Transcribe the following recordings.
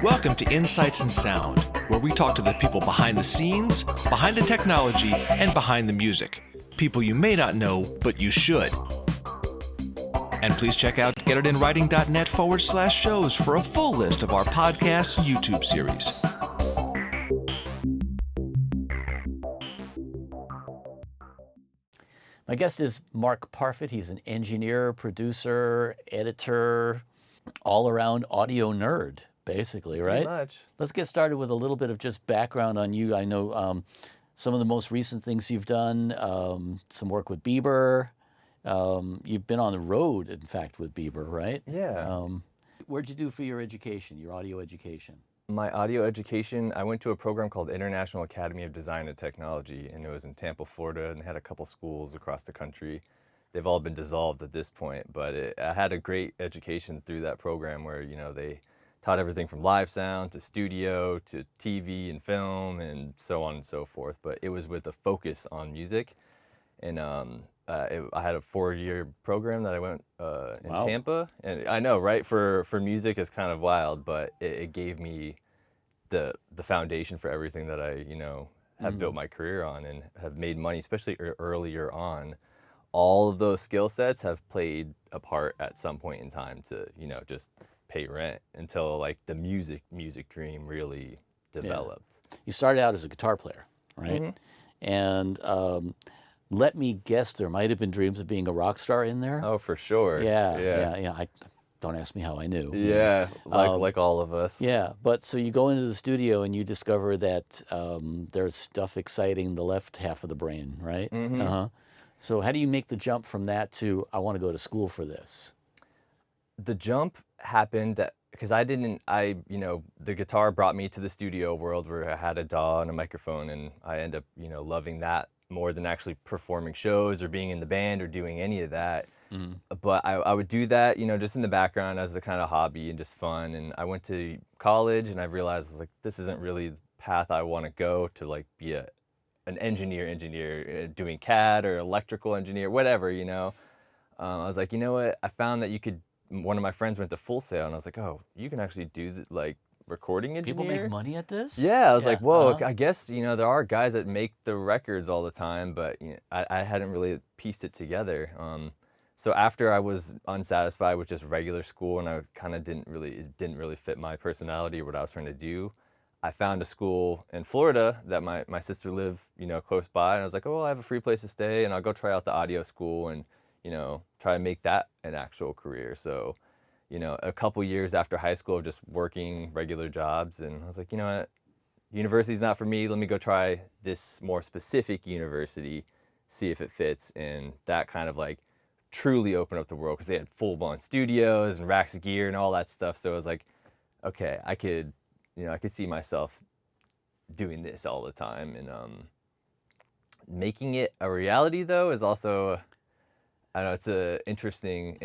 Welcome to Insights in Sound, where we talk to the people behind the scenes, behind the technology, and behind the music. People you may not know, but you should. And please check out getitinwriting.net/shows for a full list of our podcast YouTube series. My guest is Mark Parfitt. He's an engineer, producer, editor, all-around audio nerd, basically, right? Pretty much. Let's get started with a little bit of just background on you. I know some of the most recent things you've done, some work with Bieber. You've been on the road, in fact, with Bieber, right? Yeah. What'd you do for your education, your audio education? My audio education, I went to a program called International Academy of Design and Technology, and it was in Tampa, Florida, and had a couple schools across the country. They've all been dissolved at this point, but I had a great education through that program where, they taught everything from live sound to studio to TV and film and so on and so forth. But it was with a focus on music. And I had a 4-year program that I went in Wow. Tampa. And I know, right? For music, it's kind of wild, but it gave me the foundation for everything that I, have built my career on and have made money, especially earlier on. All of those skill sets have played a part at some point in time to, just pay rent until like the music dream really developed. Yeah. You started out as a guitar player, right? Mm-hmm. And let me guess, there might have been dreams of being a rock star in there. Oh, for sure. Yeah. Don't ask me how I knew. Yeah, like all of us. Yeah, but so you go into the studio and you discover that there's stuff exciting the left half of the brain, right? Mm-hmm. So how do you make the jump from that to, I want to go to school for this? The jump happened because the guitar brought me to the studio world where I had a DAW and a microphone, and I end up, loving that more than actually performing shows or being in the band or doing any of that. Mm. But I would do that, just in the background as a kind of hobby and just fun. And I went to college and I realized I was like, this isn't really the path I want to go to, like be an engineer doing CAD or electrical engineer, whatever, I was like, you know what? I found that one of my friends went to Full Sail and I was like, oh, you can actually do recording engineer. People make money at this? Yeah, I was like, whoa, I guess, there are guys that make the records all the time, but I hadn't really pieced it together. So after I was unsatisfied with just regular school and I kind of didn't really fit my personality or what I was trying to do, I found a school in Florida that my sister lived, close by. And I was like, oh, well, I have a free place to stay and I'll go try out the audio school and, try to make that an actual career. So, a couple years after high school of just working regular jobs. And I was like, you know what, university's not for me. Let me go try this more specific university, see if it fits. And that kind of truly opened up the world because they had full-blown studios and racks of gear and all that stuff. So I was like, okay, I could see myself doing this all the time. And making it a reality, though, is also, I don't know, it's a interesting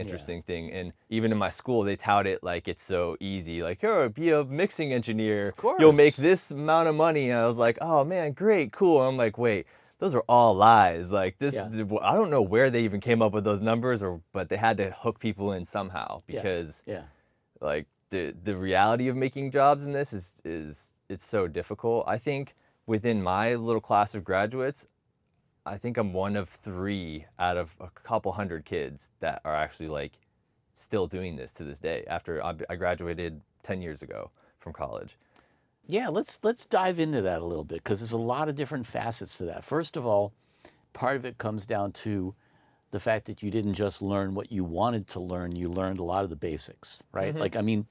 thing. And even in my school, they tout it like it's so easy. Like, oh, be a mixing engineer. Of course. You'll make this amount of money. And I was like, oh, man, great, cool. And I'm like, wait, those are all lies. Like this, I don't know where they even came up with those numbers, but they had to hook people in somehow because like the reality of making jobs in this is it's so difficult. I think within my little class of graduates, I think I'm one of 3 out of a couple hundred kids that are actually still doing this to this day after I graduated 10 years ago from college. Yeah, let's dive into that a little bit because there's a lot of different facets to that. First of all, part of it comes down to the fact that you didn't just learn what you wanted to learn, you learned a lot of the basics, right? Mm-hmm.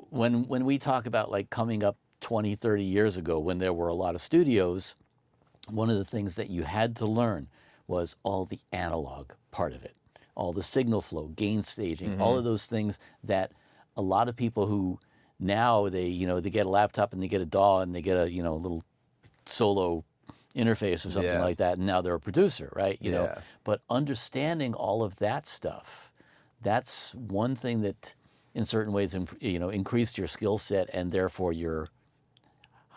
When we talk about coming up 20, 30 years ago when there were a lot of studios, one of the things that you had to learn was all the analog part of it, all the signal flow, gain staging, all of those things that a lot of people who now they get a laptop and they get a DAW and they get a little solo interface or something like that, and now they're a producer, right? But understanding all of that stuff, that's one thing that in certain ways increased your skill set and therefore your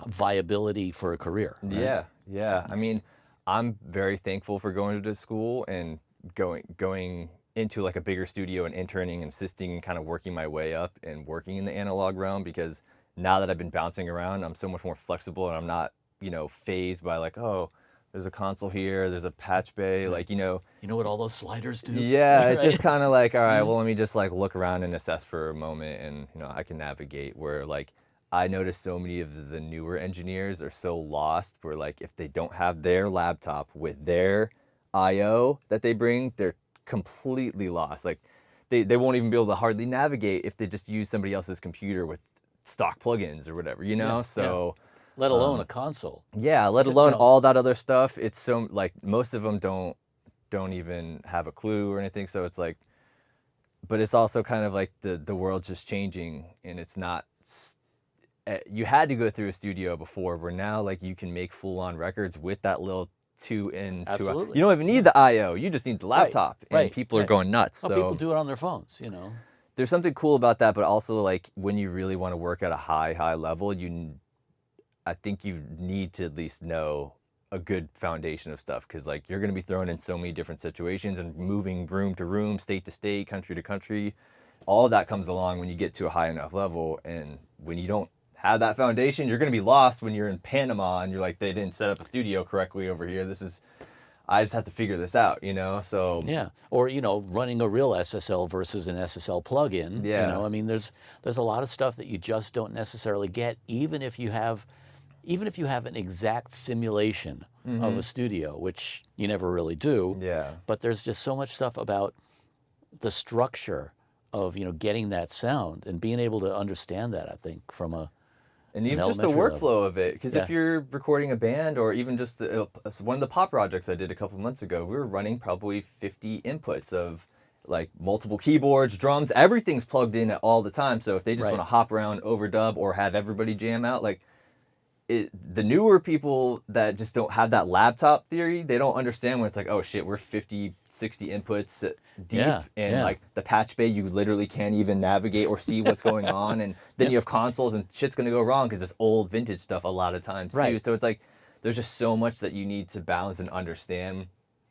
viability for a career. Right? Yeah. I mean, I'm very thankful for going to school and going into like a bigger studio and interning and assisting and kind of working my way up and working in the analog realm, because now that I've been bouncing around, I'm so much more flexible and I'm not, phased by like, oh, there's a console here, there's a patch bay, like, You know what all those sliders do? Yeah, it's Right? just kind of like, all right, well, let me just like look around and assess for a moment, and I can navigate. Where like I notice so many of the newer engineers are so lost, where like if they don't have their laptop with their I/O that they bring, they're completely lost. Like they won't even be able to hardly navigate if they just use somebody else's computer with stock plugins or whatever, So Let alone a console. yeah, let alone all that other stuff. It's so like most of them don't even have a clue or anything. So it's like, but it's also kind of like the world's just changing, and it's not. You had to go through a studio before, where now like you can make full on records with that little 2 in 2 out. Absolutely. You don't even need the I/O. You just need the laptop, and right, people are going nuts. Well, So people do it on their phones, there's something cool about that, but also like when you really want to work at a high level, I think you need to at least know a good foundation of stuff, because like you're going to be thrown in so many different situations and moving room to room, state to state, country to country. All of that comes along when you get to a high enough level, and when you don't have that foundation, you're going to be lost when you're in Panama and you're like, they didn't set up a studio correctly over here. I just have to figure this out, So Yeah, or running a real SSL versus an SSL plugin. Yeah. I mean, there's a lot of stuff that you just don't necessarily get, even if you have an exact simulation of a studio, which you never really do. Yeah. But there's just so much stuff about the structure of getting that sound and being able to understand that. I think from and even just the elementary workflow level. of it, because Yeah. if you're recording a band, or even just one of the pop projects I did a couple months ago, we were running probably 50 inputs of like multiple keyboards, drums, everything's plugged in all the time. So if they just Right. want to hop around, overdub, or have everybody jam out, like the newer people that just don't have that laptop theory, they don't understand when it's like, oh shit, we're 50, 60 inputs deep, Yeah, and yeah. like the patch bay, you literally can't even navigate or see what's going on, and then you have consoles and shit's gonna go wrong because it's old vintage stuff a lot of times too. Right. So it's like there's just so much that you need to balance and understand,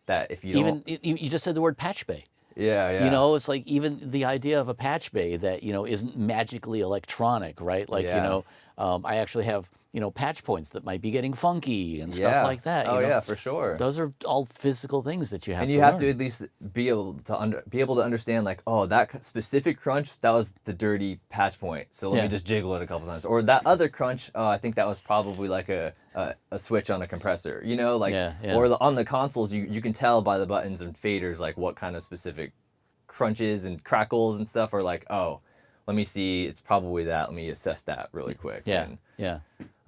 that if you don't, you just said the word patch bay. yeah. It's like even the idea of a patch bay that, isn't magically electronic, right? Like, Yeah. I actually have, patch points that might be getting funky and stuff Yeah. like that. Oh yeah, for sure. Those are all physical things that you have And to you have learn. to at least be able to understand, like, oh, that specific crunch, that was the dirty patch point, so let Yeah. me just jiggle it a couple times. Or that other crunch, oh, I think that was probably like a switch on a compressor, like, Yeah, yeah. or on the consoles, you can tell by the buttons and faders like what kind of specific crunches and crackles and stuff are like, oh, let me see, it's probably that, let me assess that really quick. Yeah, And, yeah,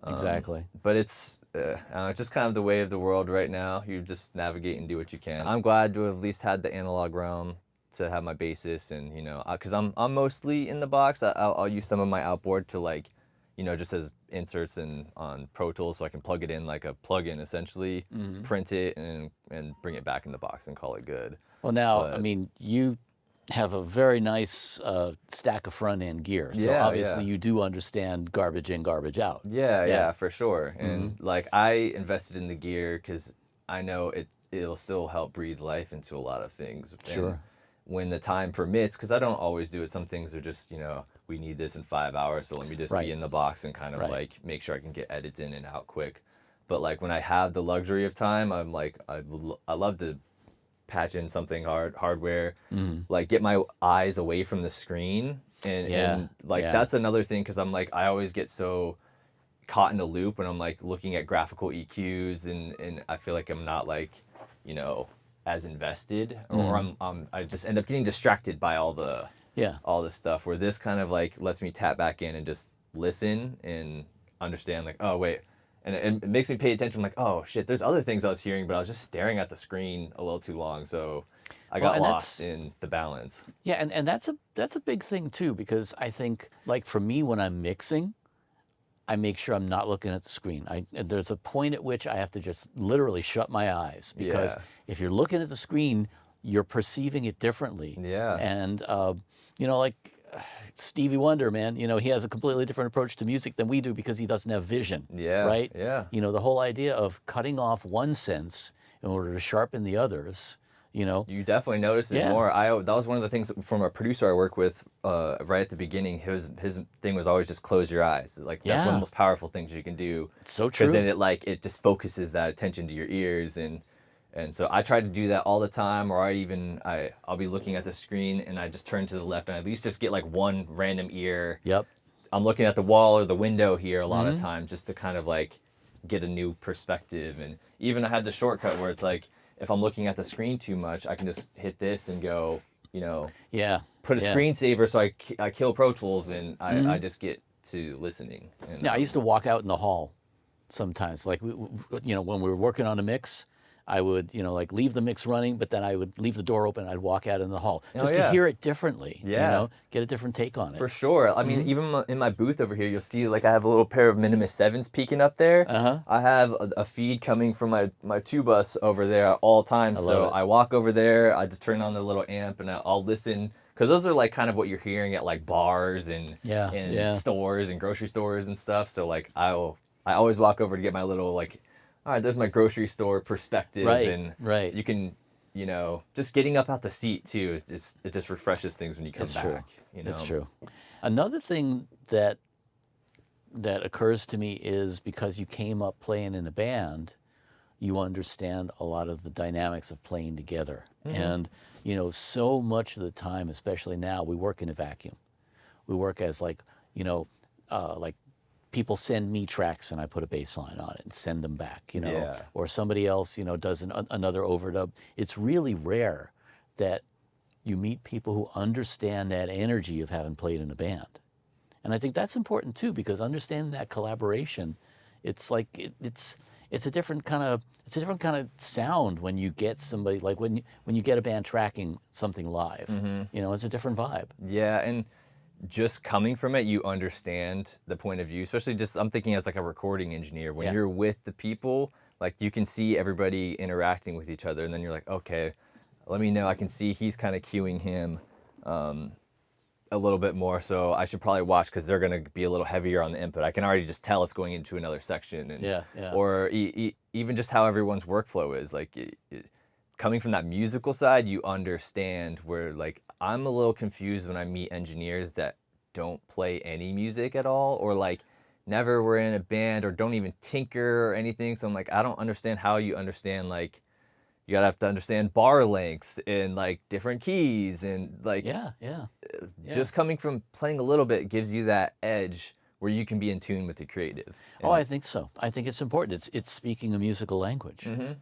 exactly. but it's just kind of the way of the world right now. You just navigate and do what you can. I'm glad to have at least had the analog realm to have my basis, and because I'm mostly in the box. I'll use some of my outboard to like, just as inserts and on Pro Tools, so I can plug it in like a plugin essentially, print it and bring it back in the box and call it good. Well, now, But- I mean, you have a very nice stack of front end gear, so Yeah, obviously yeah. you do understand garbage in, garbage out. Yeah, for sure. And like I invested in the gear because I know it'll still help breathe life into a lot of things. Sure. And when the time permits, because I don't always do it. Some things are just, we need this in 5 hours, so let me just Right. be in the box and kind of Right. like make sure I can get edits in and out quick. But like when I have the luxury of time, I'm like, I love to patch in something hardware, like get my eyes away from the screen, and like that's another thing, because I'm like, I always get so caught in a loop when I'm like looking at graphical EQs, and I feel like I'm not like, as invested, or I just end up getting distracted by all the stuff, where this kind of like lets me tap back in and just listen and understand, like, oh wait. And it makes me pay attention. I'm like, oh shit, there's other things I was hearing, but I was just staring at the screen a little too long, so I got lost in the balance. Yeah, and that's a big thing too, because I think, like for me, when I'm mixing, I make sure I'm not looking at the screen. There's a point at which I have to just literally shut my eyes, because if you're looking at the screen, you're perceiving it differently. Yeah. And like Stevie Wonder, man, he has a completely different approach to music than we do because he doesn't have vision. Yeah. Right? Yeah. The whole idea of cutting off one sense in order to sharpen the others, you know? You definitely notice it Yeah. more. That was one of the things from a producer I work with right at the beginning. His thing was always just close your eyes. Like that's one of Yeah. the most powerful things you can do. It's so Because true. then it just focuses that attention to your ears, and so I try to do that all the time. Or I'll be looking at the screen and I just turn to the left and at least just get like one random ear. Yep. I'm looking at the wall or the window here a lot of Mm-hmm. times just to kind of like get a new perspective. And even I had the shortcut where it's like, if I'm looking at the screen too much, I can just hit this and go, Yeah. put a Yeah. screensaver so I kill Pro Tools and I just get to listening. And, Yeah, I used to walk out in the hall sometimes. Like, when we were working on a mix, I would, like leave the mix running, but then I would leave the door open. I'd walk out in the hall just to yeah. hear it differently. Yeah. Get a different take on it. For sure. I mean, even in my booth over here, you'll see like I have a little pair of Minimus 7s peeking up there. Uh-huh. I have a feed coming from my tube bus over there at all times. So love it. I walk over there, I just turn on the little amp and I'll listen. Because those are like kind of what you're hearing at like bars and stores and grocery stores and stuff. So like I always walk over to get my little like, all right, there's my grocery store perspective. Right, And right. you can, just getting up out the seat too. It just refreshes things when you come It's back. true. You know? It's true. Another thing that occurs to me is because you came up playing in a band, you understand a lot of the dynamics of playing together. And, so much of the time, especially now, we work in a vacuum. We work as like people send me tracks and I put a bass line on it and send them back, Yeah. or somebody else, does another overdub. It's really rare that you meet people who understand that energy of having played in a band. And I think that's important too, because understanding that collaboration, it's like it's a different kind of sound when you get somebody, like when you get a band tracking something live. It's a different vibe. Yeah, and just coming from it, you understand the point of view, especially just I'm thinking as like a recording engineer. When you're with the people, like you can see everybody interacting with each other, and then you're like, okay, let me know. I can see he's kind of cueing him a little bit more, so I should probably watch because they're going to be a little heavier on the input. I can already just tell it's going into another section. And, or even just how everyone's workflow is. Like coming from that musical side, you understand where like I'm a little confused when I meet engineers that don't play any music at all, or like never were in a band or don't even tinker or anything. So I'm like, I don't understand how you understand, like, you gotta have to understand bar length and like different keys and like just coming from playing a little bit gives you that edge where you can be in tune with the creative. Oh, I think so. I think it's important. It's speaking a musical language, and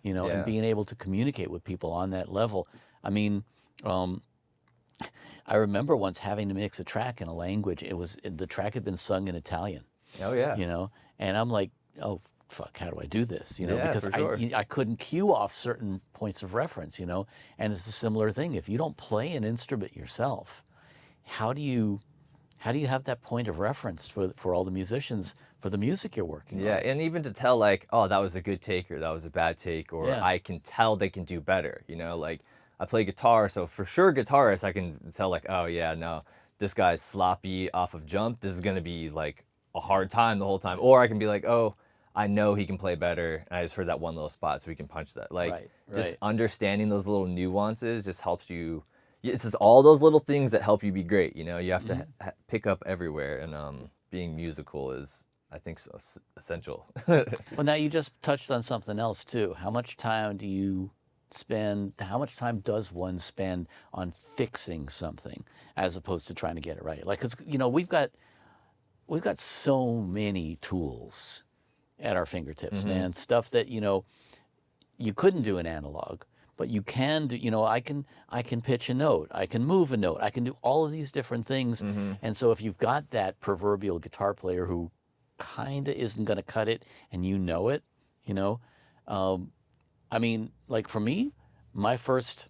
being able to communicate with people on that level. I mean, I remember once having to mix a track in a language. The track had been sung in Italian. Oh yeah. And I'm like, oh fuck, how do I do this? Because for sure. I couldn't cue off certain points of reference. And it's a similar thing. If you don't play an instrument yourself, how do you have that point of reference for all the musicians for the music you're working on? Yeah, and even to tell like, oh, that was a good take or that was a bad take, or I can tell they can do better. Like I play guitar, so for sure guitarist, I can tell like, oh yeah, no, this guy's sloppy off of jump. This is gonna be like a hard time the whole time. Or I can be like, oh, I know he can play better, and I just heard that one little spot, so we can punch that. Like just understanding those little nuances just helps you. It's just all those little things that help you be great. You have to pick up everywhere, and being musical is, I think, so essential. Well, now you just touched on something else too. How much time does one spend on fixing something as opposed to trying to get it right? Like, because we've got so many tools at our fingertips, man. Stuff that you couldn't do in analog. But you can do, I can pitch a note, I can move a note, I can do all of these different things. And so if you've got that proverbial guitar player who kind of isn't going to cut it and it, I mean, like for me, my first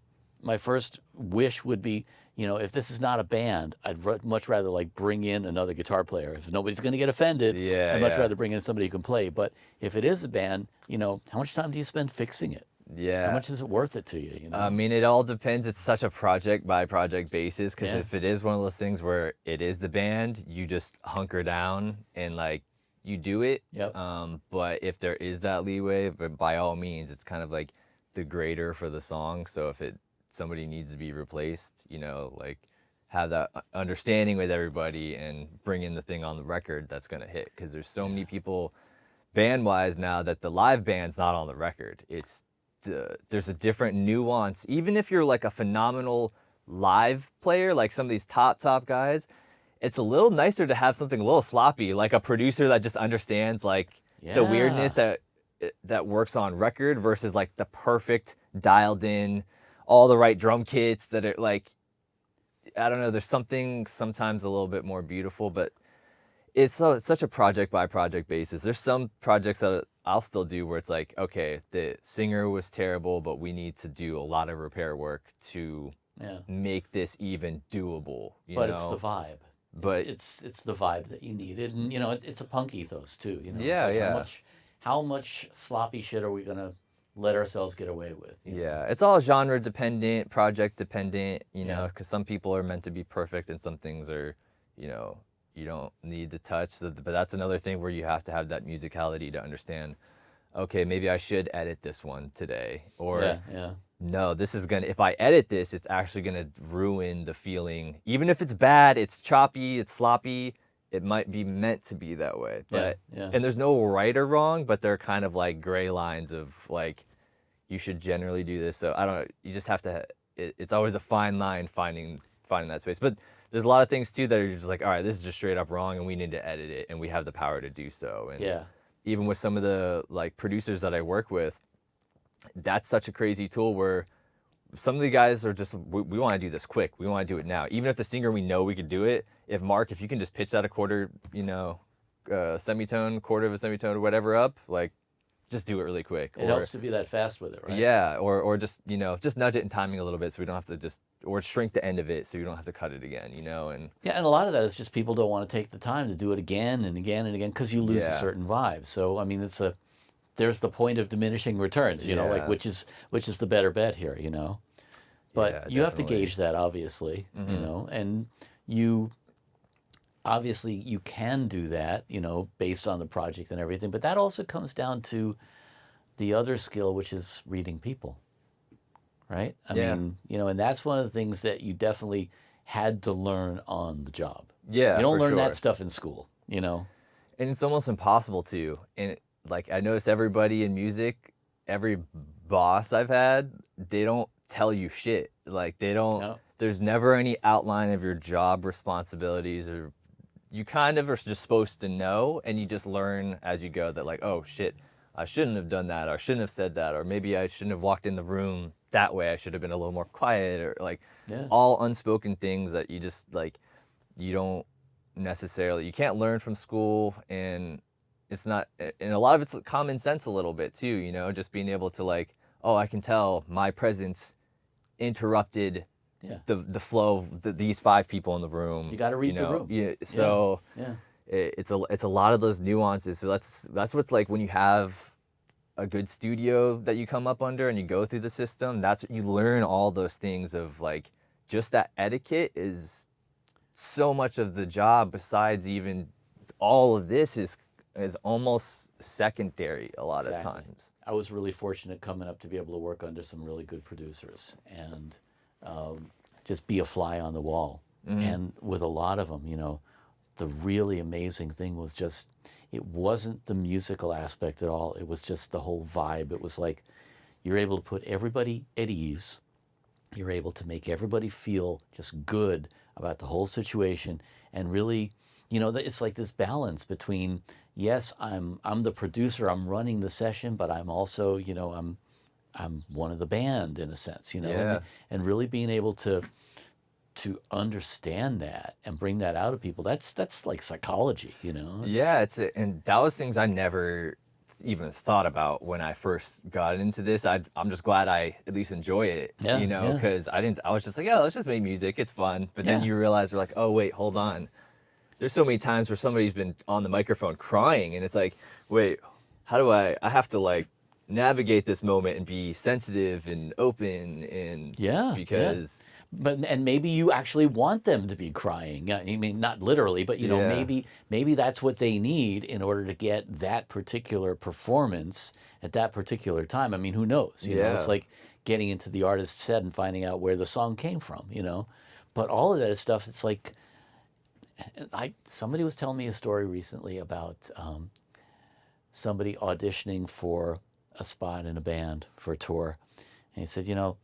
wish would be, if this is not a band, I'd much rather like bring in another guitar player. If nobody's going to get offended, I'd much rather bring in somebody who can play. But if it is a band, how much time do you spend fixing it? Yeah. How much is it worth it to you? I mean, it all depends. It's such a project by project basis, because if it is one of those things where it is the band, you just hunker down and like you do it. Yep. But if there is that leeway, but by all means, it's kind of like the grader for the song. So if it somebody needs to be replaced, you know, like have that understanding with everybody and bring in the thing on the record that's going to hit. Because there's so many people band-wise now that the live band's not on the record. It's there's a different nuance. Even if you're like a phenomenal live player, like some of these top guys, it's a little nicer to have something a little sloppy, like a producer that just understands like the weirdness that works on record versus like the perfect dialed in, all the right drum kits that are like, I don't know, there's something sometimes a little bit more beautiful, but it's such a project by project basis. There's some projects that I'll still do where it's like, okay, the singer was terrible, but we need to do a lot of repair work to make this even doable. But it's the vibe. But it's the vibe that you needed, and you know it's a punk ethos too. You know, yeah, it's like how much sloppy shit are we gonna let ourselves get away with? You know? It's all genre dependent, project dependent. You know, because some people are meant to be perfect, and some things are, you know, you don't need to touch. But that's another thing where you have to have that musicality to understand. Okay, maybe I should edit this one today, or no, this is gonna, if I edit this, it's actually gonna ruin the feeling. Even if it's bad, it's choppy, it's sloppy, it might be meant to be that way. But and there's no right or wrong, but they're kind of like gray lines of like, you should generally do this. So I don't know, you just have to, it's always a fine line finding that space. But there's a lot of things too that are just like, all right, this is just straight up wrong and we need to edit it, and we have the power to do so. And even with some of the like producers that I work with, that's such a crazy tool where some of the guys are just, we want to do this quick. We want to do it now. Even if the singer, we know we could do it. If Mark, if you can just pitch that a quarter, you know, semitone, quarter of a semitone or whatever up, like just do it really quick. It helps to be that fast with it, right? Yeah, or just, you know, just nudge it in timing a little bit so we don't have to just, or shrink the end of it so you don't have to cut it again, you know? And and a lot of that is just people don't want to take the time to do it again and again and again because you lose a certain vibe. So, I mean, there's the point of diminishing returns, you know, like which is the better bet here, you know? But you have to gauge that, obviously, you know, and obviously you can do that, you know, based on the project and everything, but that also comes down to the other skill, which is reading people, right? I mean, you know, and that's one of the things that you definitely had to learn on the job. Yeah, you don't learn that stuff in school, you know? And it's almost impossible to. And like, I noticed everybody in music, every boss I've had, they don't tell you shit. Like they don't, there's never any outline of your job responsibilities, or you kind of are just supposed to know, and you just learn as you go that like, oh shit, I shouldn't have done that, or I shouldn't have said that, or maybe I shouldn't have walked in the room that way. I should have been a little more quiet, or like all unspoken things that you just like, you don't necessarily, you can't learn from school. And it's not, and a lot of it's common sense a little bit too, you know, just being able to like, oh, I can tell my presence interrupted the flow of these 5 people in the room. You got to read the room. Yeah. So it's a lot of those nuances. So that's what's like when you have a good studio that you come up under and you go through the system. That's you learn all those things of like just that etiquette is so much of the job. Besides even all of this is almost secondary a lot of times. I was really fortunate coming up to be able to work under some really good producers and just be a fly on the wall. And with a lot of them, you know, the really amazing thing was just, it wasn't the musical aspect at all. It was just the whole vibe. It was like you're able to put everybody at ease. You're able to make everybody feel just good about the whole situation. And really, you know, it's like this balance between, yes, I'm the producer, I'm running the session, but I'm also, you know, I'm one of the band in a sense, you know, and really being able to understand that and bring that out of people. That's like psychology, you know. And that was things I never even thought about when I first got into this. I'm just glad I at least enjoy it, you know, because I was just like, yeah, let's just make music, it's fun. But then you realize, you're like, oh wait, hold on. There's so many times where somebody's been on the microphone crying, and it's like, wait, how do I have to like navigate this moment and be sensitive and open and because But and maybe you actually want them to be crying. I mean, not literally, but you know, maybe that's what they need in order to get that particular performance at that particular time. I mean, who knows? You know, it's like, getting into the artist's head and finding out where the song came from, you know. But all of that is stuff. It's like somebody was telling me a story recently about somebody auditioning for a spot in a band for a tour, and he said, you know,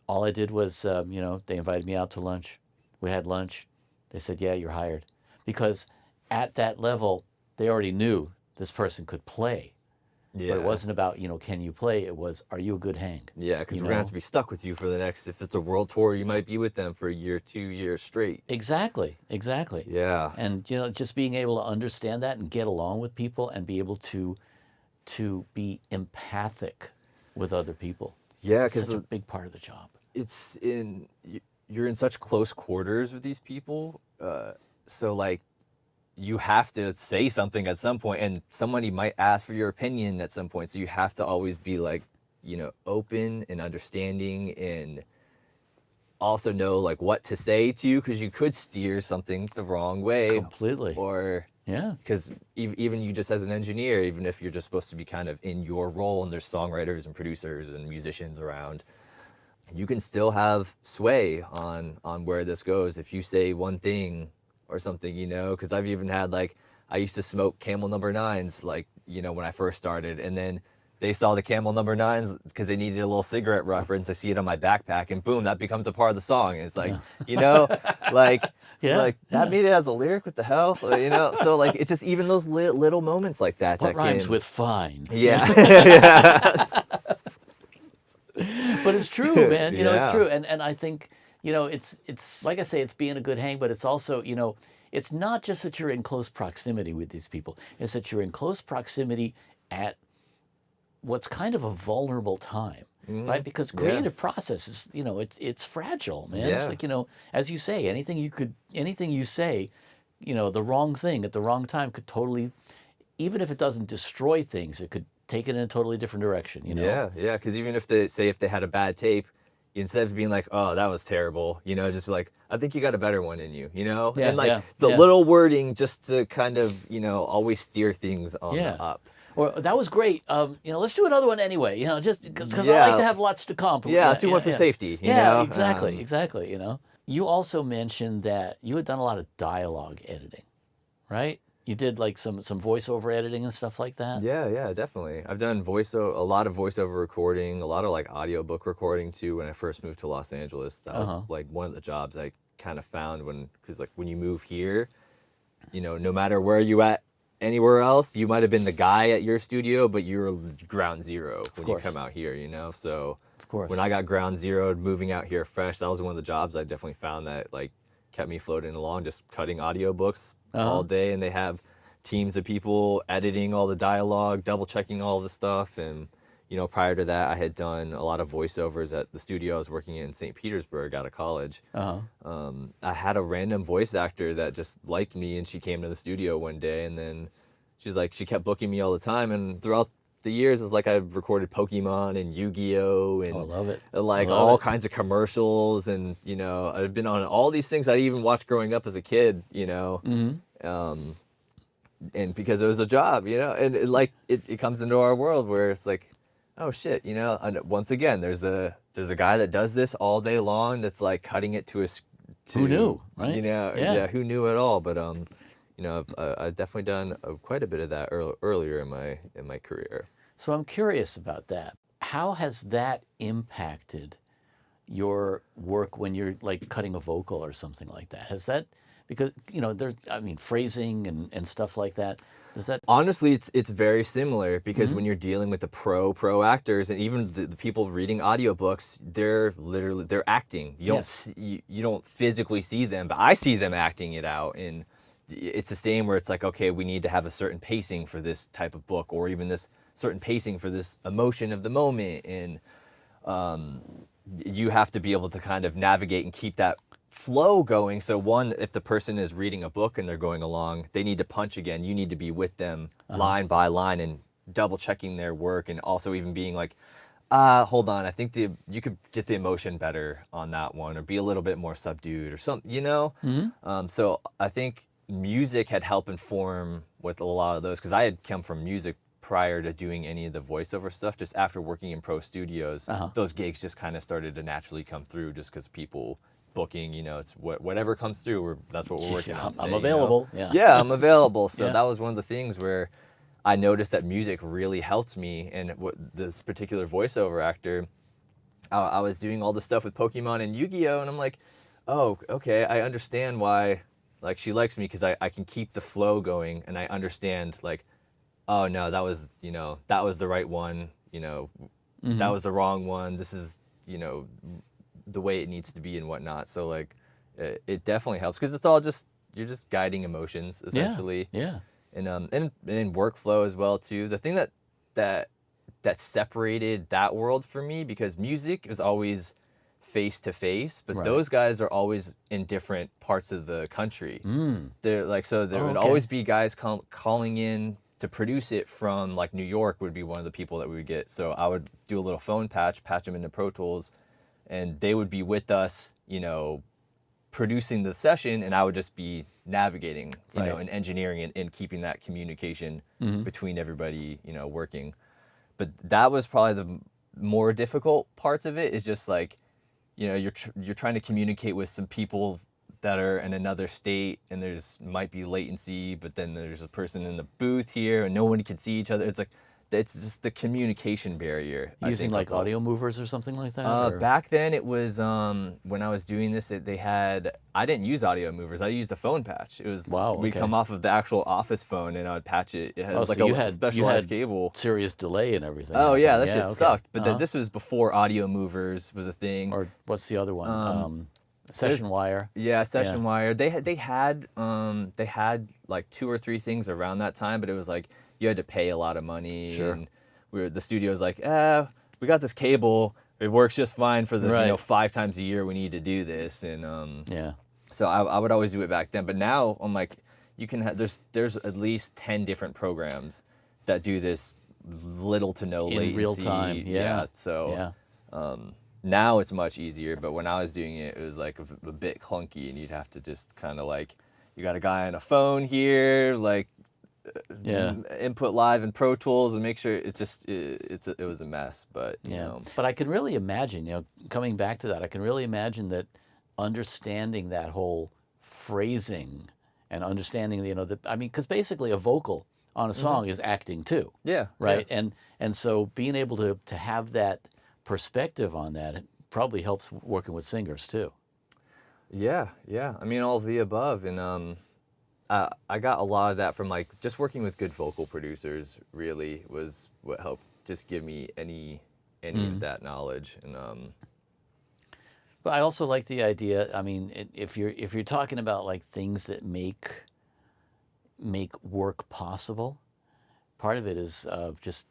all I did was, you know, they invited me out to lunch. We had lunch. They said, yeah, you're hired, because at that level they already knew this person could play. Yeah. But it wasn't about, you know, can you play? It was, are you a good hang? Yeah, because You we're going to know? have to be stuck with you for the next, if it's a world tour, you might be with them for a year, 2 years straight. Exactly. Yeah. And, you know, just being able to understand that and get along with people and be able to be empathic with other people. Yeah, It's because such a big part of the job. you're in such close quarters with these people. So, like, you have to say something at some point, and somebody might ask for your opinion at some point. So you have to always be, like, you know, open and understanding, and also know, like, what to say to you, because you could steer something the wrong way. Completely. Or, Yeah. because even you just as an engineer, even if you're just supposed to be kind of in your role and there's songwriters and producers and musicians around, you can still have sway on where this goes if you say one thing or something, you know. Because I've even had, like, I used to smoke Camel number 9s, like, you know, when I first started, and then they saw the Camel number 9s because they needed a little cigarette reference. I see it on my backpack, and boom, that becomes a part of the song. And it's like, you know, like, Yeah, like that made it as a lyric. What the hell, you know? So, like, it's just even those little moments like that. What that rhymes can, with fine? Yeah. Yeah. But it's true, man. You know, it's Yeah. true. And I think, you know, it's like I say, it's being a good hang, but it's also, you know, it's not just that you're in close proximity with these people. It's that you're in close proximity at what's kind of a vulnerable time, right? Because creative process is, you know, it's fragile, man. It's Yeah. like, you know, as you say, anything you say, you know, the wrong thing at the wrong time could totally, even if it doesn't destroy things, it could take it in a totally different direction, you know? Yeah. Because even if they had a bad tape, instead of being like, oh, that was terrible, you know, just be like, I think you got a better one in you, you know? Yeah, and, like, yeah, the yeah. little wording just to kind of, you know, always steer things on Yeah. the up. Or that was great. You know, let's do another one anyway. You know, just because I Yeah. like to have lots to comp. Yeah, let's do one for safety, you Yeah, know? exactly. You know, you also mentioned that you had done a lot of dialogue editing, right? You did like some voiceover editing and stuff like that. Yeah, definitely. I've done a lot of voiceover recording, a lot of, like, audiobook recording too. When I first moved to Los Angeles, that was like one of the jobs I kind of found because, like, when you move here, you know, no matter where you at anywhere else, you might have been the guy at your studio, but you're ground zero when you come out here, you know? So Of course. when I got ground zeroed, moving out here fresh, that was one of the jobs I definitely found that, like, kept me floating along, just cutting audiobooks all day. And they have teams of people editing all the dialogue, double checking all the stuff. And, you know, prior to that, I had done a lot of voiceovers at the studio I was working in St. Petersburg out of college. I had a random voice actor that just liked me, and she came to the studio one day, and then she kept booking me all the time. And throughout the years, it was like I recorded Pokemon and Yu-Gi-Oh! And I love it. like Love all it. kinds of commercials. And, you know, I've been on all these things I even watched growing up as a kid, you know. And because it was a job, you know, and it comes into our world where it's like, oh shit, you know. And once again, there's a guy that does this all day long that's, like, cutting it to Who knew, right? You know, Yeah. who knew at all? But you know, I've definitely done quite a bit of that earlier in my career. So I'm curious about that. How has that impacted your work when you're, like, cutting a vocal or something like that? Has that, because, you know, there's, I mean, phrasing and stuff like that. Does that? Honestly, it's very similar, because when you're dealing with the pro actors, and even the people reading audiobooks, they're acting. You don't you don't physically see them, but I see them acting it out. And it's the same where it's like, okay, we need to have a certain pacing for this type of book, or even this certain pacing for this emotion of the moment. And you have to be able to kind of navigate and keep that flow going. So one, if the person is reading a book and they're going along, they need to punch again. You need to be with them line by line and double checking their work, and also even being like, hold on, I think you could get the emotion better on that one, or be a little bit more subdued or something, you know? So I think music had helped inform with a lot of those, because I had come from music prior to doing any of the voiceover stuff. Just after working in pro studios, those gigs just kind of started to naturally come through, just because people booking, it's whatever comes through, that's what we're working on today, I'm available. Yeah, I'm available. So Yeah. that was one of the things where I noticed that music really helped me. And this particular voiceover actor, I was doing all the stuff with Pokemon and Yu-Gi-Oh! And I'm like, oh, okay, I understand why like she likes me, because I can keep the flow going, and I understand like, oh no, that was the right one, that was the wrong one. This is the way it needs to be and whatnot. So like, it definitely helps, because it's all just you're just guiding emotions essentially. Yeah. And in workflow as well too. The thing that separated that world for me, because music is always face to face, but Right. those guys are always in different parts of the country. They're like, so there would okay. always be guys calling in to produce it from like New York would be one of the people that we would get. So I would do a little phone patch them into Pro Tools, and they would be with us, producing the session, and I would just be navigating, Right. and engineering and keeping that communication between everybody, working. But that was probably the more difficult parts of it, is just like, you're trying to communicate with some people that are in another state, and there's might be latency, but then there's a person in the booth here and no one can see each other. It's like, it's just the communication barrier. Using like audio movers or something like that? or- Back then it was, when I was doing this, I didn't use audio movers. I used a phone patch. It was, Wow, we'd okay. come off of the actual office phone, and I would patch it. It has so like you a had, specialized cable. serious delay and everything. Oh yeah, that happening. shit okay. sucked. But then this was before audio movers was a thing. Or what's the other one? Session wire. Yeah, Session Yeah. Wire. They had like 2 or 3 things around that time, but it was like you had to pay a lot of money. Sure. And the studio's like, we got this cable. It works just fine for the Right. 5 times a year we need to do this. And Yeah. so I would always do it back then. But now I'm like, you can there's at least 10 different programs that do this little to no In latency. real time. Yeah. So. Yeah. Now it's much easier, but when I was doing it, it was like a bit clunky, and you'd have to just kind of like, you got a guy on a phone here, like Yeah. input live in Pro Tools, and make sure it was a mess. But Yeah. But I can really imagine, coming back to that, I can really imagine that understanding that whole phrasing and understanding, because basically a vocal on a song is acting too. yeah, Right. yeah. And so being able to have that perspective on that, it probably helps working with singers too. Yeah. I mean, all of the above, and I got a lot of that from like just working with good vocal producers. Really was what helped just give me any of that knowledge. And But I also like the idea. I mean, if you're talking about like things that make work possible, part of it is just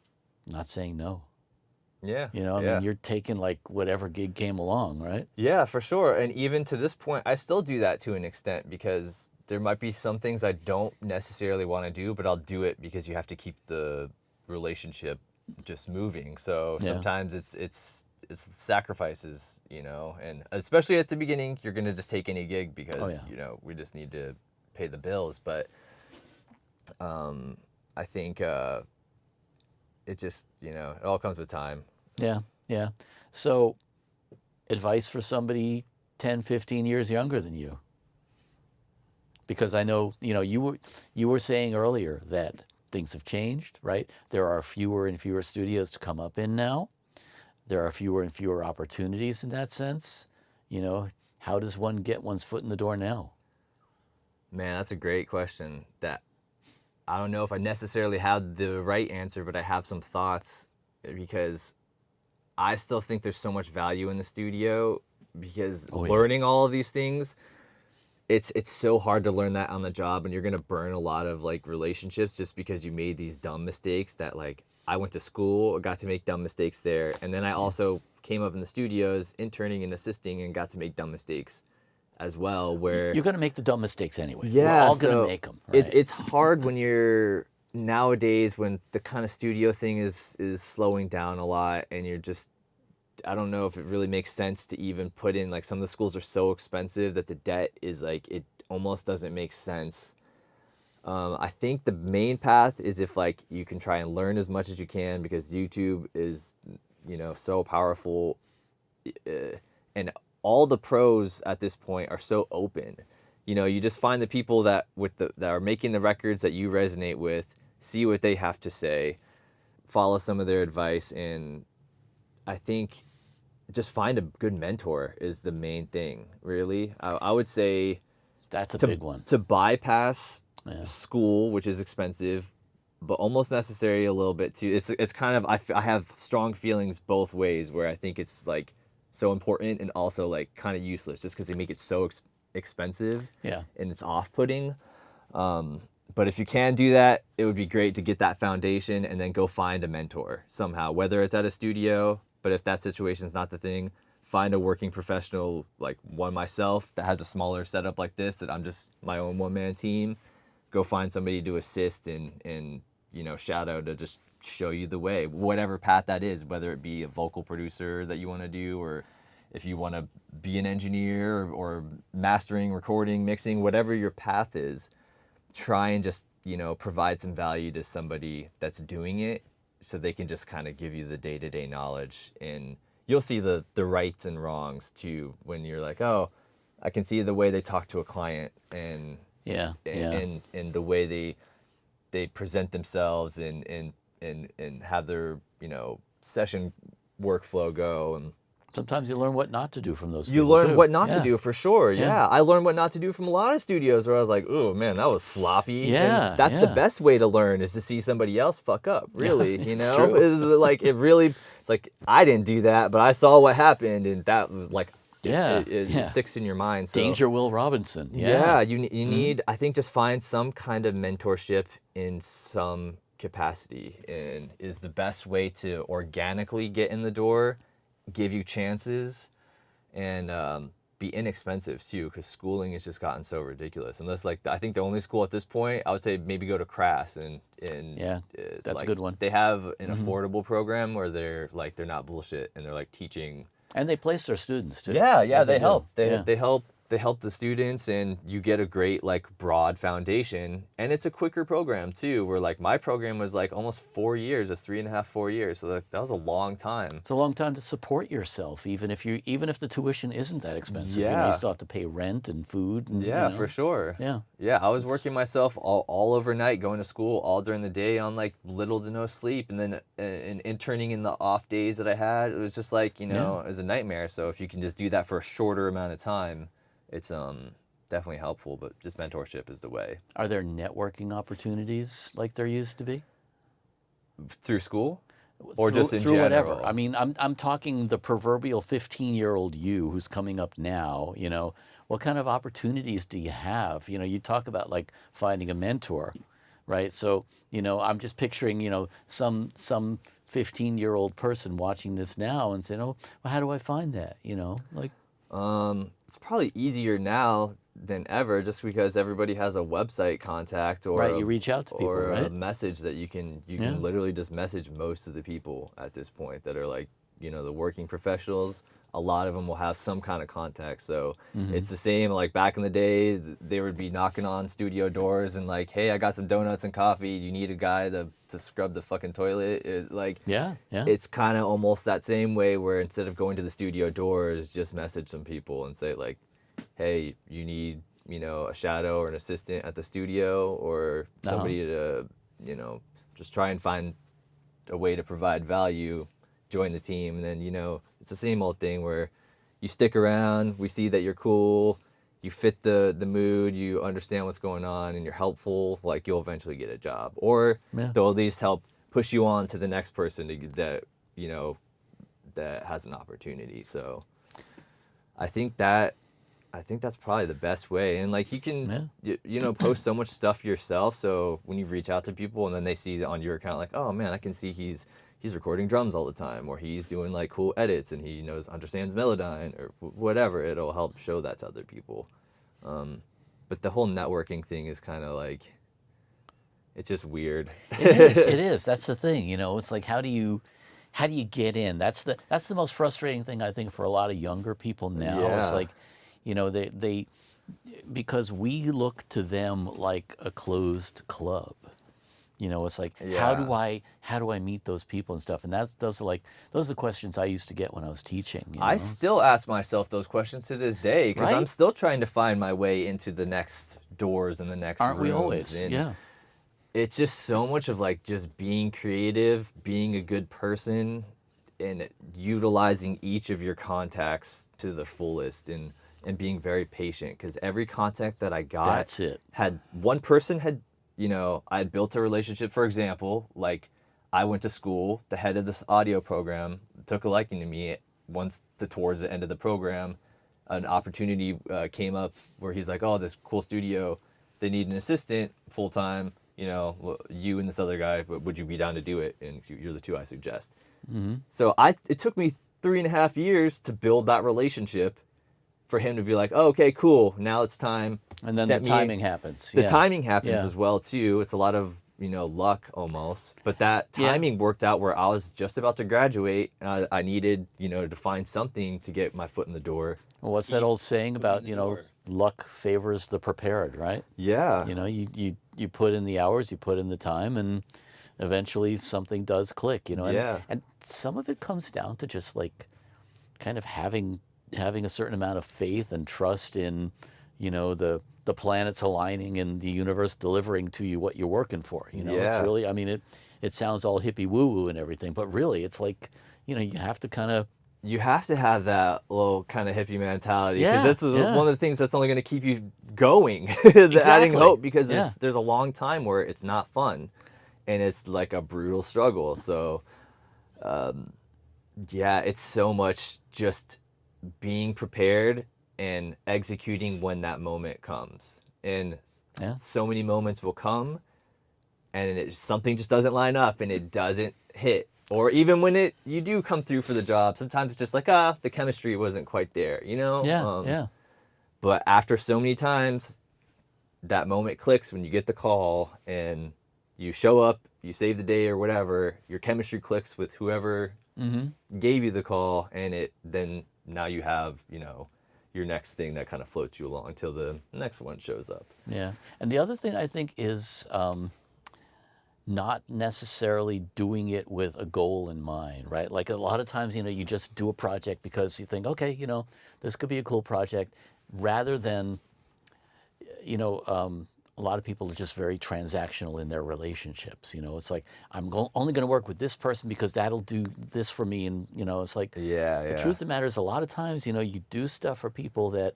not saying no. yeah, I yeah. mean, you're taking like whatever gig came along, right? Yeah, for sure. And even to this point, I still do that to an extent, because there might be some things I don't necessarily want to do, but I'll do it because you have to keep the relationship just moving. So Yeah. sometimes it's sacrifices, and especially at the beginning, you're going to just take any gig because, Oh, yeah. we just need to pay the bills. But I think it just, it all comes with time. Yeah, yeah. So, advice for somebody 10, 15 years younger than you? Because I know, you were saying earlier that things have changed, right? There are fewer and fewer studios to come up in now. There are fewer and fewer opportunities in that sense. How does one get one's foot in the door now? Man, that's a great question that I don't know if I necessarily have the right answer, but I have some thoughts, because I still think there's so much value in the studio, because learning all of these things, it's so hard to learn that on the job, and you're going to burn a lot of like relationships just because you made these dumb mistakes that, like, I went to school, got to make dumb mistakes there, and then I also came up in the studios interning and assisting and got to make dumb mistakes as well, where You're going to make the dumb mistakes anyway. yeah, We're all going so to make them. Right? it's hard when you're nowadays, when the kind of studio thing is slowing down a lot, and you're just, I don't know if it really makes sense to even put in, like, some of the schools are so expensive that the debt is like, it almost doesn't make sense. I think the main path is if like you can try and learn as much as you can, because YouTube is, so powerful, and all the pros at this point are so open. You just find the people that are making the records that you resonate with, see what they have to say, follow some of their advice, and I think just find a good mentor is the main thing, really. I would say That's a big one. to bypass school, which is expensive, but almost necessary a little bit too. It's kind of, I have strong feelings both ways, where I think it's like so important and also like kind of useless, just because they make it so expensive. Yeah. And it's off-putting. But if you can do that, it would be great to get that foundation and then go find a mentor somehow, whether it's at a studio, but if that situation's not the thing, find a working professional like one myself that has a smaller setup like this, that I'm just my own one-man team. Go find somebody to assist and shadow, to just show you the way, whatever path that is, whether it be a vocal producer that you want to do, or if you want to be an engineer or mastering, recording, mixing, whatever your path is, try and just, provide some value to somebody that's doing it, so they can just kind of give you the day-to-day knowledge, and you'll see the rights and wrongs too, when you're like, oh, I can see the way they talk to a client, and and the way they present themselves and have their session workflow go. And Sometimes you learn what not to do from those you people, learn too. what not to do, for sure. Yeah. Yeah, I learned what not to do from a lot of studios where I was like, oh man, that was sloppy. Yeah, And that's the yeah. best way to learn, is to see somebody else fuck up, really. it's true. Is like, it's like, I didn't do that, but I saw what happened, and that was like, it sticks in your mind. So. Danger Will Robinson. Yeah, you need, I think, just find some kind of mentorship in some capacity, and is the best way to organically get in the door, give you chances, and be inexpensive too, because schooling has just gotten so ridiculous. Unless, like, I think the only school at this point, I would say maybe go to Crass, and that's like, a good one. They have an affordable program where they're not bullshit, and they're like teaching. And they place their students too. Yeah, they do. help. Yeah. They help the students, and you get a great like broad foundation, and it's a quicker program too, where like my program was like almost 4 years. It's 3.5, 4 years. So that was a long time. It's a long time to support yourself, even if the tuition isn't that expensive. Yeah. You still have to pay rent and food. And, Yeah, for sure. Yeah. I was working myself all overnight, going to school all during the day on like little to no sleep, and then and interning in the off days that I had. It was just like, it was a nightmare. So if you can just do that for a shorter amount of time, it's definitely helpful. But just mentorship is the way. Are there networking opportunities like there used to be? Through school? Or through, just in through general? whatever. I mean, I'm talking the proverbial 15-year-old you who's coming up now. What kind of opportunities do you have? You talk about like finding a mentor, right? So I'm just picturing some 15-year-old person watching this now and saying, oh, well, how do I find that? It's probably easier now than ever, just because everybody has a website contact, or right, you reach out to people, or right? a message that you can literally just message most of the people at this point that are like, the working professionals. A lot of them will have some kind of contact. So it's the same, like back in the day, they would be knocking on studio doors and like, hey, I got some donuts and coffee. You need a guy to scrub the fucking toilet? It's kind of almost that same way, where instead of going to the studio doors, just message some people and say like, hey, you need, a shadow or an assistant at the studio, or somebody to, just try and find a way to provide value, join the team. And then, it's the same old thing where you stick around, we see that you're cool, you fit the mood, you understand what's going on, and you're helpful, like you'll eventually get a job. Or they'll at least help push you on to the next person that has an opportunity. So I think that's probably the best way. And like you can, post so much stuff yourself. So when you reach out to people and then they see on your account, like, oh man, I can see he's recording drums all the time, or he's doing like cool edits and he understands Melodyne or whatever, it'll help show that to other people. But the whole networking thing is kind of like, it's just weird. It is. That's the thing. It's like, how do you get in? That's the most frustrating thing, I think, for a lot of younger people now. Yeah. It's like, because we look to them like a closed club. You know, it's like, Yeah. how do I meet those people and stuff? And those are the questions I used to get when I was teaching. You I know, still ask myself those questions to this day because I'm right? still trying to find my way into the next doors and the next Aren't we rooms. always? And Yeah, it's just so much of like just being creative, being a good person, and utilizing each of your contacts to the fullest, and being very patient because every contact that I got that's it. had one person had, I had built a relationship. For example, like I went to school, the head of this audio program took a liking to me. Once towards the end of the program, an opportunity came up where he's like, oh, this cool studio, they need an assistant full time, you and this other guy, but would you be down to do it? And you're the two I suggest. So it took me 3.5 years to build that relationship for him to be like, oh, okay, cool, now it's time. And then the timing happens. The Yeah. timing happens Yeah. as well too. It's a lot of luck almost, but that Yeah. timing worked out where I was just about to graduate. I needed to find something to get my foot in the door. Well, what's that old saying about, the door. luck favors the prepared, right? Yeah. You put in the hours, you put in the time, and eventually something does click, Yeah. And some of it comes down to just like kind of having a certain amount of faith and trust in, the planets aligning and the universe delivering to you what you're working for. It's Yeah. really, I mean, it sounds all hippie woo woo and everything, but really it's like, you have to kind of, You have to have that little kind of hippie mentality because Yeah, that's yeah. one of the things that's only going to keep you going, adding Exactly. hope, because Yeah. there's a long time where it's not fun and it's like a brutal struggle. So, yeah, it's so much just being prepared and executing when that moment comes. And Yeah. so many moments will come and something just doesn't line up and it doesn't hit. Or even when you do come through for the job, sometimes it's just like, the chemistry wasn't quite there, Yeah, yeah. But after so many times, that moment clicks when you get the call and you show up, you save the day or whatever, your chemistry clicks with whoever gave you the call, and then now you have, your next thing that kind of floats you along until the next one shows up. Yeah. And the other thing I think is not necessarily doing it with a goal in mind, right? Like a lot of times, you just do a project because you think, okay, this could be a cool project, rather than, a lot of people are just very transactional in their relationships. It's like, only going to work with this person because that'll do this for me. And, it's like, Yeah, the truth of the matter is a lot of times, you do stuff for people that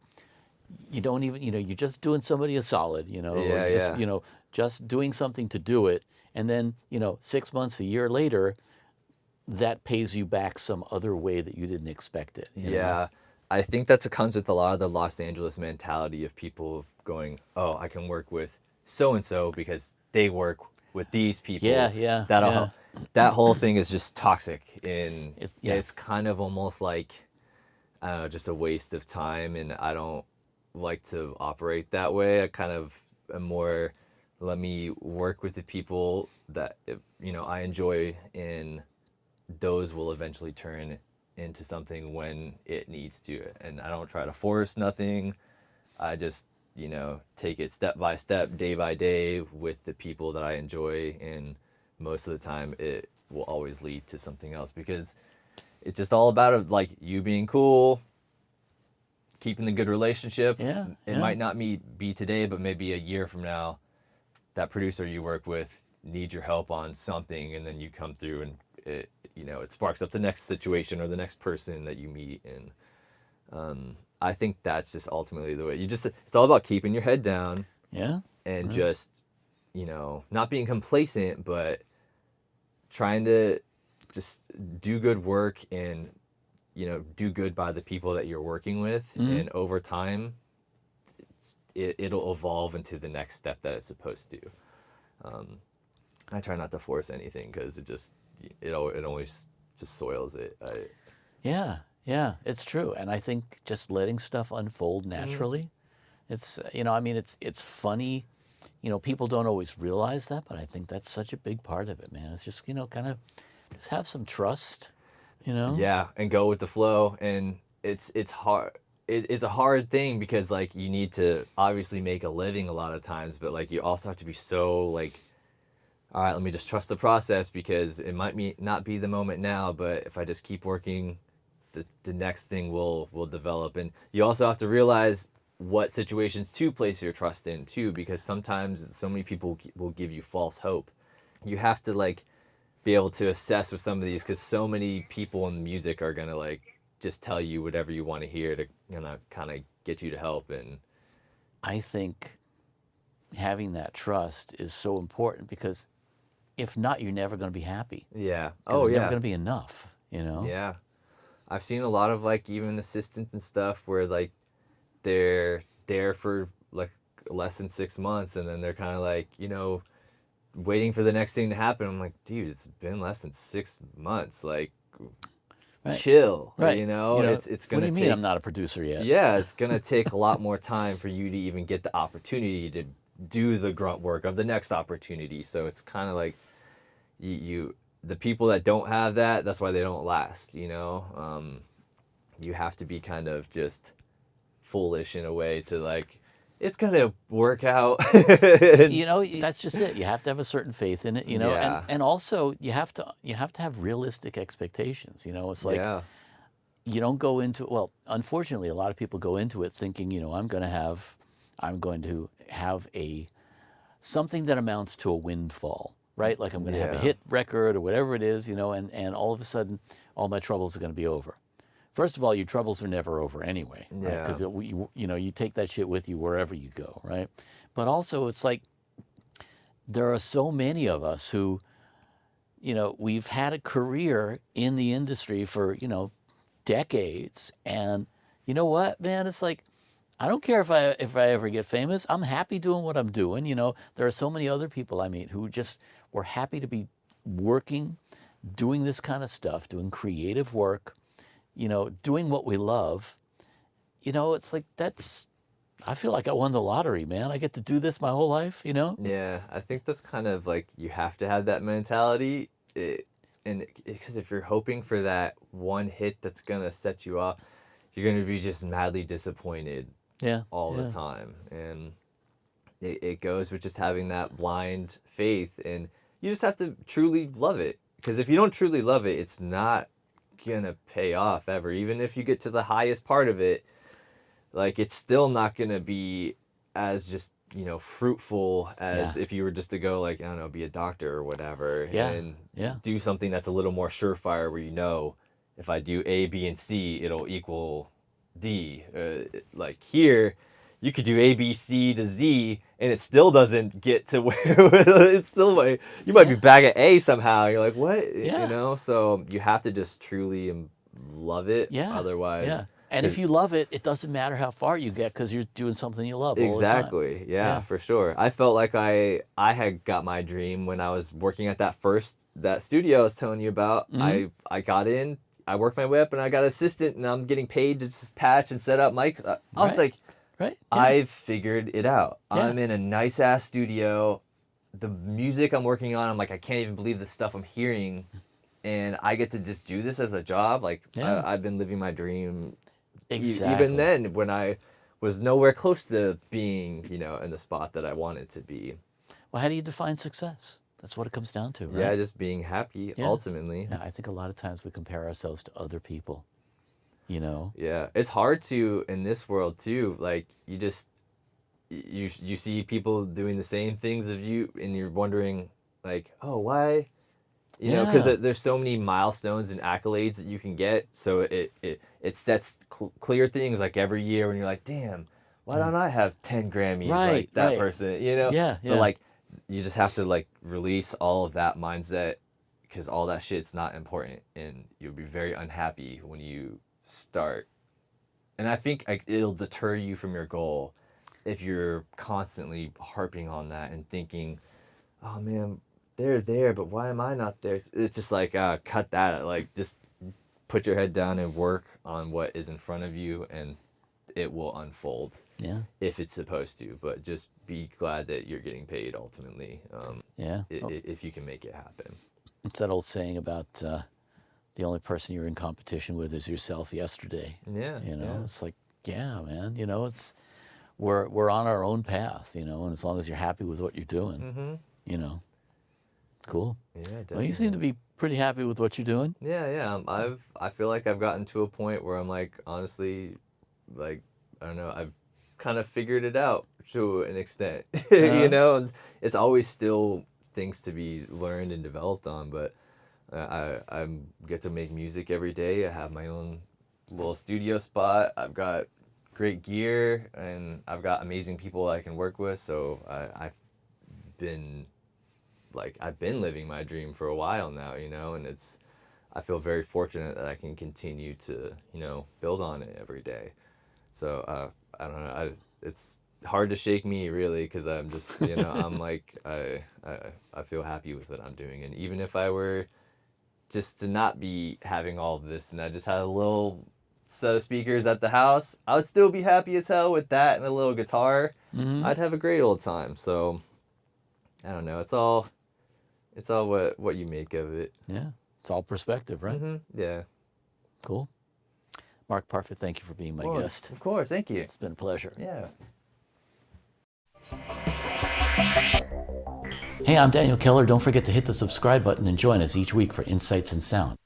you don't even, you're just doing somebody a solid, or Yeah, just, yeah. just doing something to do it. And then, 6 months, a year later, that pays you back some other way that you didn't expect it. you know? Yeah, I think that comes with a lot of the Los Angeles mentality of people going, oh, I can work with so and so because they work with these people. Yeah, yeah. That whole thing is just toxic, and Yeah. it's kind of almost like, I don't know, just a waste of time. And I don't like to operate that way. I kind of am more, let me work with the people that I enjoy, and those will eventually turn into something when it needs to. And I don't try to force nothing. I just, take it step by step, day by day with the people that I enjoy. And most of the time it will always lead to something else, because it's just all about like you being cool, keeping the good relationship. Yeah, It yeah. might not be today, but maybe a year from now, that producer you work with needs your help on something, and then you come through and it sparks up the next situation or the next person that you meet. And I think that's just ultimately the way it's all about keeping your head down Yeah. and just, not being complacent, but trying to just do good work and, do good by the people that you're working with. And over time, it'll evolve into the next step that it's supposed to. I try not to force anything because it always just soils it. Yeah, yeah, it's true. And I think just letting stuff unfold naturally, it's, it's funny. People don't always realize that, but I think that's such a big part of it, man. It's just, kind of just have some trust, Yeah, and go with the flow. And it's hard. it's a hard thing because like you need to obviously make a living a lot of times, but like you also have to be so like, all right, let me just trust the process because it might not be the moment now, but if I just keep working, the next thing will develop. And you also have to realize what situations to place your trust in too, because sometimes so many people will give you false hope. You have to like be able to assess with some of these because so many people in music are gonna like just tell you whatever you want to hear to kind of get you to help. And I think having that trust is so important because if not, you're never going to be happy. yeah, 'Cause it's yeah, never going to be enough, you know? yeah. I've seen a lot of like even assistants and stuff where like they're there for like less than 6 months and then they're kind of like, waiting for the next thing to happen. I'm like, dude, it's been less than 6 months. Like, Right. chill. Right. It's what gonna do you mean take. I'm not a producer yet? Yeah, it's gonna take a lot more time for you to even get the opportunity to do the grunt work of the next opportunity. So it's kind of like the people that don't have that, that's why they don't last. You have to be kind of just foolish in a way to like, it's gonna work out. That's just it. You have to have a certain faith in it, Yeah. and also you have to have realistic expectations. It's like Yeah. you don't go into well, unfortunately, a lot of people go into it thinking, I'm going to have a something that amounts to a windfall, right? Like I'm going to have a Yeah. hit record or whatever it is, and all of a sudden, all my troubles are going to be over. First of all, your troubles are never over anyway, right? Yeah. Because you take that shit with you wherever you go, right? But also, it's like there are so many of us who, we've had a career in the industry for decades, and you know what, man? It's like I don't care if I ever get famous. I'm happy doing what I'm doing. There are so many other people I meet who just were happy to be working, doing this kind of stuff, doing creative work. Doing what we love, it's like I feel like I won the lottery, man. I get to do this my whole life, Yeah, I think that's kind of like you have to have that mentality. And because if you're hoping for that one hit that's going to set you off, you're going to be just madly disappointed all the time. And it goes with just having that blind faith. And you just have to truly love it. Because if you don't truly love it, it's not gonna pay off ever. Even if you get to the highest part of it, like it's still not gonna be as just fruitful as if you were just to go like, I don't know, be a doctor or whatever, and do something that's a little more surefire where if I do A, B, and C, it'll equal D. Like here, you could do A, B, C to Z, and it still doesn't get to where it's still like you might be back at A somehow. You're like, what? So you have to just truly love it. Yeah. Otherwise, yeah. And if you love it, it doesn't matter how far you get because you're doing something you love all the time. Exactly. Yeah, for sure. I felt like I had got my dream when I was working at that studio I was telling you about. Mm-hmm. I got in, I worked my way up, and I got an assistant, and I'm getting paid to just patch and set up mics. I was like. Right. Yeah. I've figured it out. Yeah. I'm in a nice ass studio. The music I'm working on, I'm like, I can't even believe the stuff I'm hearing. And I get to just do this as a job. Like, I've been living my dream. Exactly. Even then, when I was nowhere close to being, in the spot that I wanted to be. Well, how do you define success? That's what it comes down to, right? Yeah, just being happy, ultimately. Yeah, I think a lot of times we compare ourselves to other people. Yeah, it's hard to in this world too. Like you see people doing the same things as you, and you're wondering like, oh, why? Because there's so many milestones and accolades that you can get. So it sets clear things like every year when you're like, damn, why don't I have 10 Grammys like that person? Yeah. But like you just have to like release all of that mindset because all that shit's not important, and you'll be very unhappy when you start. And I think it'll deter you from your goal if you're constantly harping on that and thinking, oh man, they're there, but why am I not there? It's just like, cut that. Like, just put your head down and work on what is in front of you, and it will unfold if it's supposed to. But just be glad that you're getting paid ultimately, if you can make it happen. It's that old saying about the only person you're in competition with is yourself yesterday. Yeah. It's like yeah, man, you know, we're on our own path, you know, and as long as you're happy with what you're doing, you know, cool. Yeah, Well, definitely. you seem to be pretty happy with what you're doing. Yeah. I feel like I've gotten to a point where I'm like, honestly, like, I don't know, I've kind of figured it out to an extent. You know, it's always still things to be learned and developed on, but I get to make music every day. I have my own little studio spot. I've got great gear, and I've got amazing people I can work with. So I've been living my dream for a while now, you know, and I feel very fortunate that I can continue to, you know, build on it every day. So I don't know, it's hard to shake me really, because I'm just, you know, I'm like, I feel happy with what I'm doing. And even if I were just to not be having all of this and I just had a little set of speakers at the house, I would still be happy as hell with that and a little guitar. I'd have a great old time. So I don't know, it's all what you make of it. Yeah, it's all perspective, right? Yeah. Cool. Mark Parfitt, thank you for being my guest. Of course, thank you. It's been a pleasure. Yeah. Hey, I'm Daniel Keller. Don't forget to hit the subscribe button and join us each week for Insights in Sound.